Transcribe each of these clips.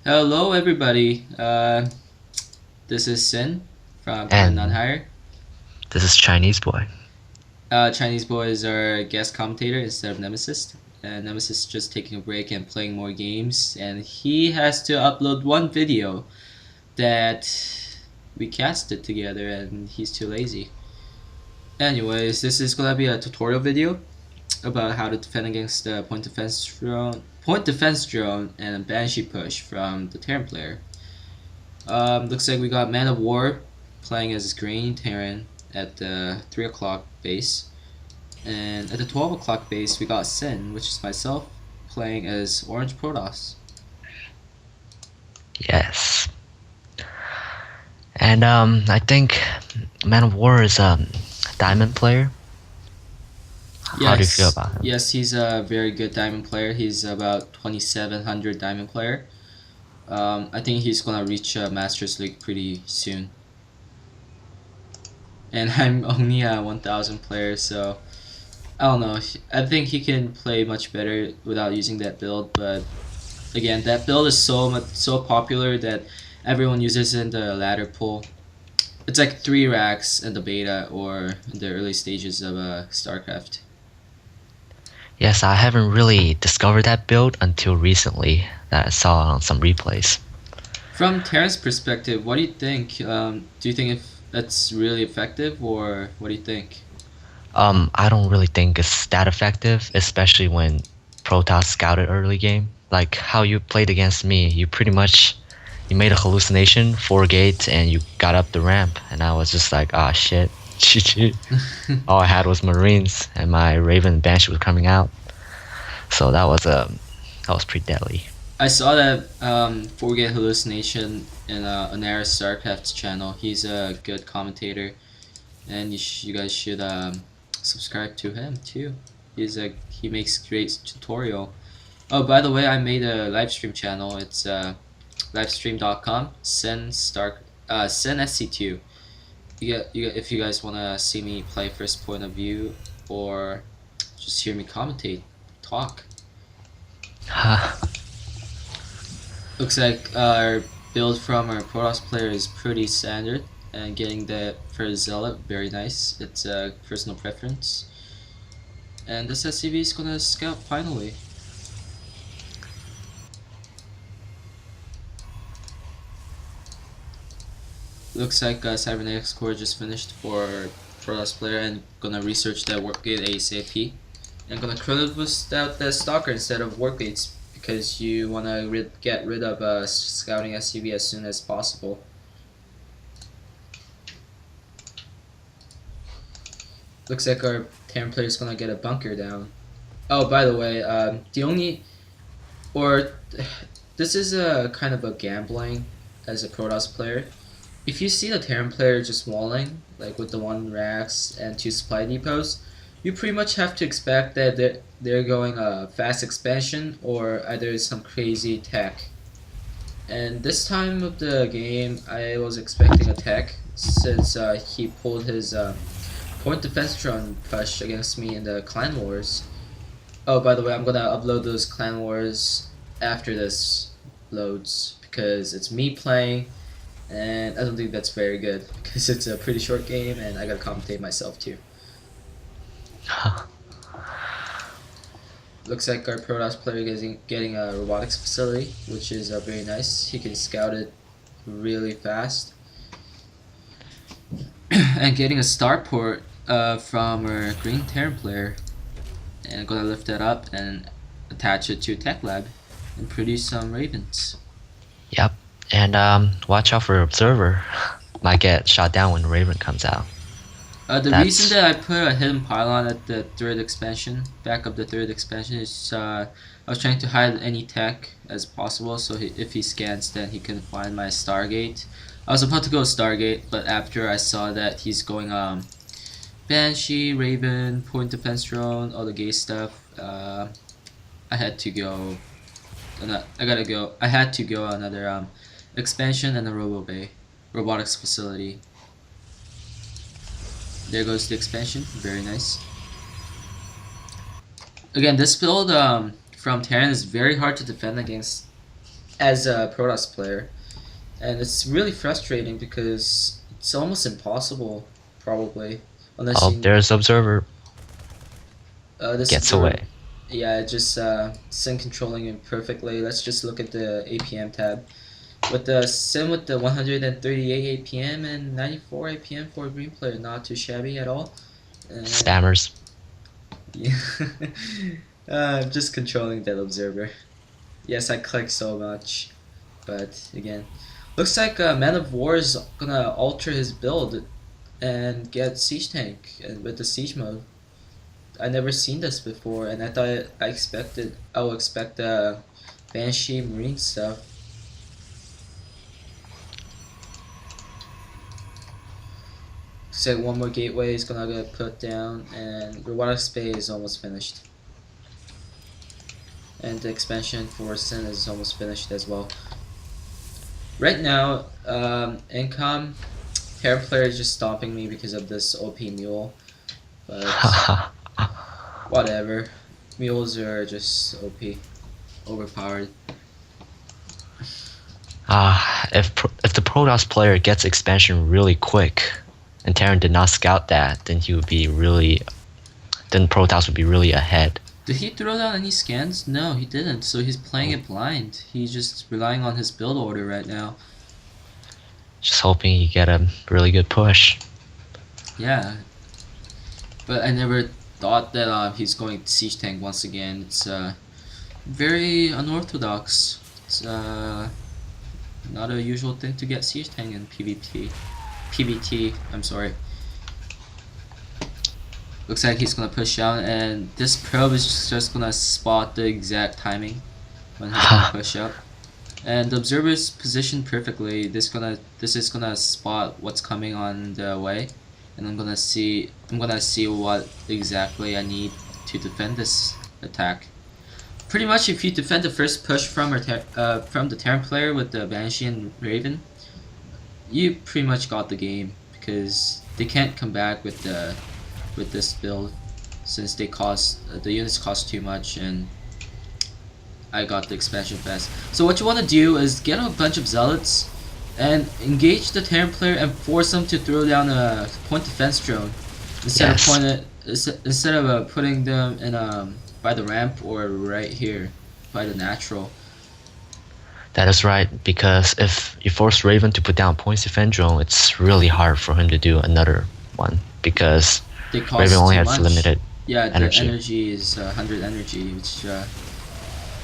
Hello, everybody. This is SinN from And NoneHigher. this is Chinese boy. Chinese boy is our guest commentator instead of Nemesis. Nemesis is just taking a break and playing more games, and he has to upload one video that we casted together, and he's too lazy. Anyways, this is gonna be a tutorial video about how to defend against the point defense drone, and a Banshee push from the Terran player. Looks like we got ManOfWar playing as green Terran at the 3 o'clock base. And at the 12 o'clock base, we got SinN, which is myself, playing as orange protoss. Yes. And I think Man of War is a diamond player. How do you feel Yes, about him? yes, he's a very good diamond player. He's about 2700 diamond player. I think he's gonna reach Masters League pretty soon. And I'm only a 1000 player, so I don't know. I think he can play much better without using that build, but again, that build is so popular that everyone uses it in the ladder pool. It's like 3 racks in the beta or in the early stages of StarCraft. Yes, I haven't really discovered that build until recently that I saw on some replays. From Terran's perspective, what do you think? Do you think if that's really effective, or what do you think? I don't really think it's that effective, especially when Protoss scouted early game. Like how you played against me, you made a hallucination, 4 gates, and you got up the ramp, and I was just like, ah shit, GG. All I had was Marines, and my Raven and Banshee was coming out. So that was pretty deadly. I saw that Forget Hallucination in NoneHigherStarcraft's channel. He's a good commentator, and you guys should subscribe to him too. He makes great tutorial. Oh, by the way, I made a live stream channel. It's livestream.com SinSC2. If you guys wanna see me play first point of view or just hear me commentate, talk. Looks like our build from our Protoss player is pretty standard, and getting the first Zealot, very nice. It's a personal preference. And this SCV is gonna scout finally. Looks like Cybernetics Core just finished for Protoss player and gonna research the Workgate ASAP. And gonna credit boost out the Stalker instead of Workgates because you wanna get rid of scouting SCV as soon as possible. Looks like our Terran player is gonna get a bunker down. Oh, by the way, the only or this is a kind of a gambling as a Protoss player. If you see the Terran player just walling, like with the 1 racks and 2 supply depots, you pretty much have to expect that they're going a fast expansion or either some crazy tech. And this time of the game, I was expecting a tech since he pulled his point defense drone push against me in the clan wars. Oh, by the way, I'm gonna upload those clan wars after this loads because it's me playing, and I don't think that's very good because it's a pretty short game and I gotta commentate myself too. Looks like our Protoss player is getting a robotics facility, which is very nice. He can scout it really fast. And getting a starport from our green Terran player. And I'm gonna lift that up and attach it to Tech Lab and produce some ravens. Yep. And watch out for Observer. Might get shot down when Raven comes out. The reason That's that I put a hidden pylon at the 3rd expansion, back of the 3rd expansion, is I was trying to hide any tech as possible, so if he scans, then he can find my Stargate. I was about to go Stargate, but after I saw that he's going Banshee, Raven, point defense drone, all the gay stuff, I had to go. I had to go another expansion and a Robo Bay, robotics facility. There goes the expansion. Very nice. Again, this build from Terran is very hard to defend against as a protoss player, and it's really frustrating because it's almost impossible, probably, unless Oh, you. there's Observer. This Gets observer, away. yeah, just SinN controlling it perfectly. Let's just look at the APM tab. With the SinN with the 138 APM and 94 APM for a green player, not too shabby at all. And Spammers. yeah, I'm just controlling that observer. Yes, I click so much, but again, looks like ManOfWar is gonna alter his build and get siege tank and with the siege mode. I never seen this before, and I would expect Banshee Marine stuff. So one more gateway is gonna get put down, and the water space is almost finished, and the expansion for SinN is almost finished as well. Right now, income Terran player is just stopping me because of this OP mule, but whatever. Mules are just OP, overpowered. If the Protoss player gets expansion really quick, and Terran did not scout that, then he would be really. Then Protoss would be really ahead. Did he throw down any scans? No, he didn't. So he's playing it blind. He's just relying on his build order right now. Just hoping he get a really good push. Yeah, but I never thought that he's going to siege tank once again. It's very unorthodox. It's not a usual thing to get siege tank in PvP. PvT, I'm sorry. Looks like he's gonna push out, and this probe is just gonna spot the exact timing when he's gonna push up. And the observer is positioned perfectly. This is gonna spot what's coming on the way, and I'm gonna see what exactly I need to defend this attack. Pretty much, if you defend the first push from the Terran player with the Banshee and Raven, you pretty much got the game because they can't come back with this build since the units cost too much, and I got the expansion fast. So what you want to do is get a bunch of zealots and engage the Terran player and force them to throw down a point defense drone instead of putting them in by the ramp or right here by the natural. That is right, because if you force Raven to put down points defend drone, it's really hard for him to do another one because Raven only has limited energy. The energy is 100 energy, which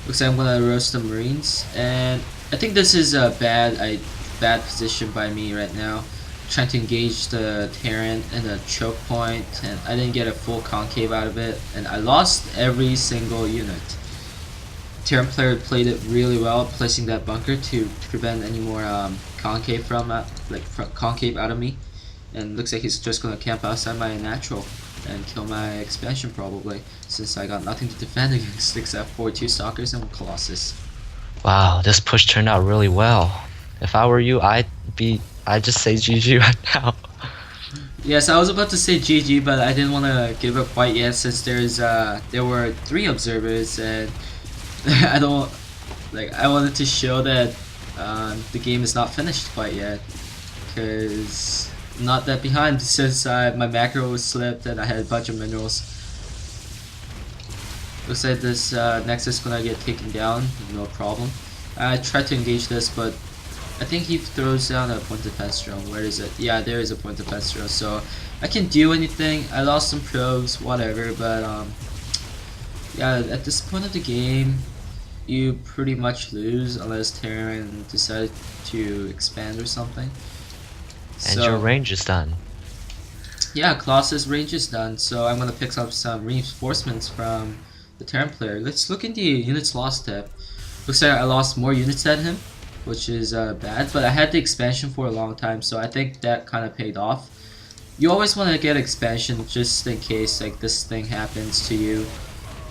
looks like I'm gonna roast the Marines, and I think this is a bad position by me right now. Trying to engage the Terran in a choke point, and I didn't get a full concave out of it, and I lost every single unit. Terran player played it really well, placing that bunker to prevent any more concave concave out of me, and looks like he's just gonna camp outside my natural and kill my expansion probably, since I got nothing to defend against except for 2 stalkers and 1 colossus. Wow, this push turned out really well. If I were you, I'd just say GG right now. Yes, I was about to say GG, but I didn't want to give up quite yet since there were 3 observers, and I wanted to show that the game is not finished quite yet, because I'm not that behind since my macro was slipped and I had a bunch of minerals. Looks like this Nexus is gonna get taken down, no problem. I tried to engage this, but I think he throws down a point defense drone. Where is it? Yeah, there is a point defense drone, so I can do anything. I lost some probes, whatever, but yeah, at this point of the game, you pretty much lose unless Terran decides to expand or something. And your range is done. Yeah, Colossus range is done, so I'm gonna pick up some reinforcements from the Terran player. Let's look in the units lost tab. Looks like I lost more units than him, which is bad, but I had the expansion for a long time, so I think that kind of paid off. You always want to get expansion just in case like this thing happens to you.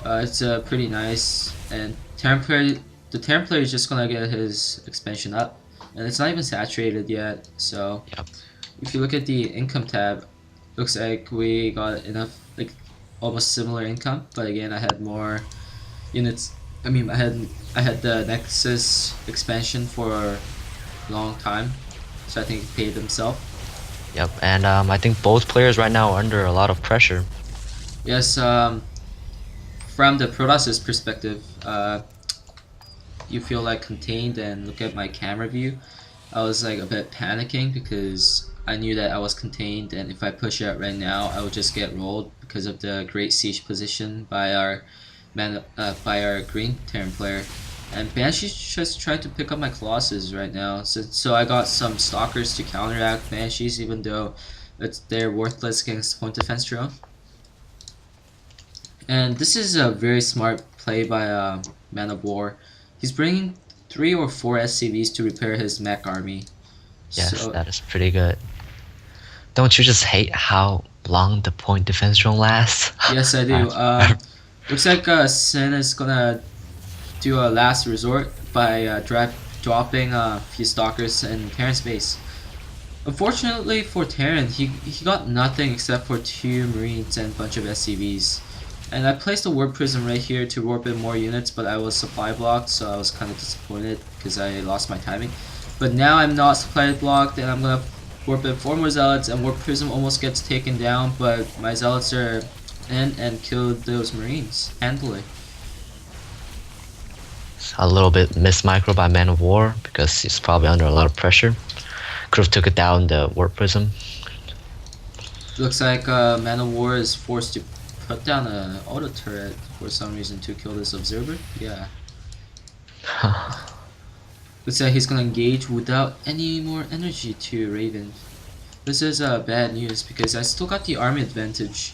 It's pretty nice, and the Terran player is just gonna get his expansion up, and it's not even saturated yet. So Yep. if you look at the income tab, looks like we got enough, like almost similar income, but again I had more units I mean, I had the Nexus expansion for a long time, so I think it paid himself. Yep, and I think both players right now are under a lot of pressure. Yes, from the Protoss's perspective, you feel like contained, and look at my camera view. I was like a bit panicking because I knew that I was contained, and if I push out right now, I would just get rolled because of the great siege position by our by our green Terran player. And Banshee just tried to pick up my Colossus right now, so I got some Stalkers to counteract Banshees, even though they're worthless against point defense drone. And this is a very smart play by ManOfWar. He's bringing 3 or 4 SCVs to repair his mech army. Yes, So that is pretty good. Don't you just hate how long the point defense drone lasts? yes, I do. Looks like SinN is gonna do a last resort by dropping a few stalkers in Terran's base. Unfortunately for Terran, he got nothing except for 2 Marines and a bunch of SCVs. And I placed a warp prism right here to warp in more units, but I was supply blocked, so I was kind of disappointed because I lost my timing. But now I'm not supply blocked, and I'm gonna warp in 4 more zealots, and warp prism almost gets taken down, but my zealots are in and killed those marines handily. A little bit missed micro by ManOfWar because he's probably under a lot of pressure. Could have took it down the warp prism. Looks like ManOfWar is forced to put down an auto turret for some reason to kill this observer. Yeah. Looks like he's gonna engage without any more energy to Raven. This is bad news because I still got the army advantage.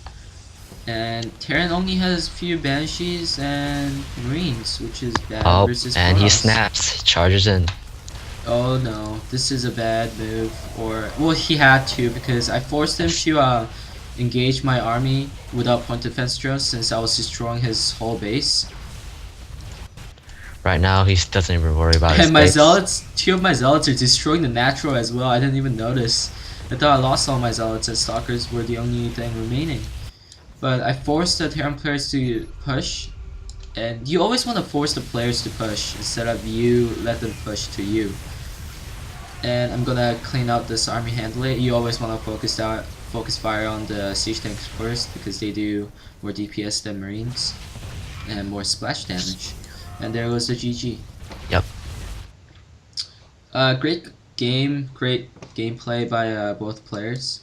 And Terran only has few Banshees and Marines, which is bad Oh, versus and he Protoss. snaps. He charges in. Oh no, this is a bad move. Or, well, he had to because I forced him to engage my army without point defense drones since I was destroying his whole base. Right now, he doesn't even worry about his And my base. zealots, 2 of my zealots are destroying the natural as well. I didn't even notice. I thought I lost all my zealots and stalkers were the only thing remaining. But I forced the Terran players to push, and you always want to force the players to push instead of you let them push to you. And I'm gonna clean out this army handler. You always want to focus fire on the siege tanks first because they do more DPS than Marines and more splash damage. And there was the GG. Yep. Great gameplay by both players.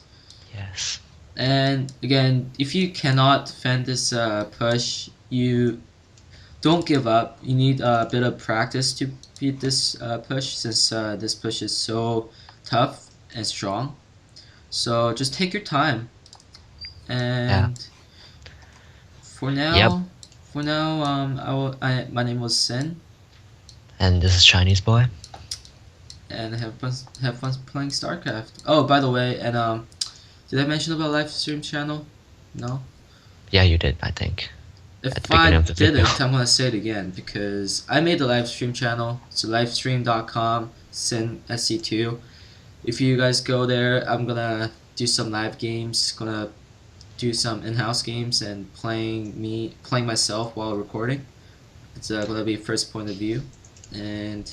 Yes. And again, if you cannot defend this push, you don't give up. You need a bit of practice to beat this push since this push is so tough and strong. So just take your time. And for now, Yep. my name was SinN, And this is Chinese boy. and have fun playing StarCraft. Oh, by the way, and did I mention about live stream channel? No. Yeah, you did, I think. If At the beginning I of the video. didn't, I'm gonna say it again because I made the live stream channel. It's livestream.com SinN SC2. If you guys go there, I'm gonna do some live games. Gonna do some in-house games and playing myself while recording. It's gonna be first point of view, and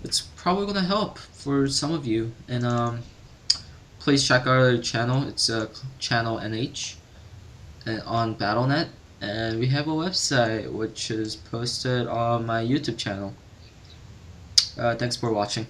it's probably gonna help for some of you. And please check out our channel. It's channel NH and on BattleNet. And we have a website which is posted on my YouTube channel. Thanks for watching.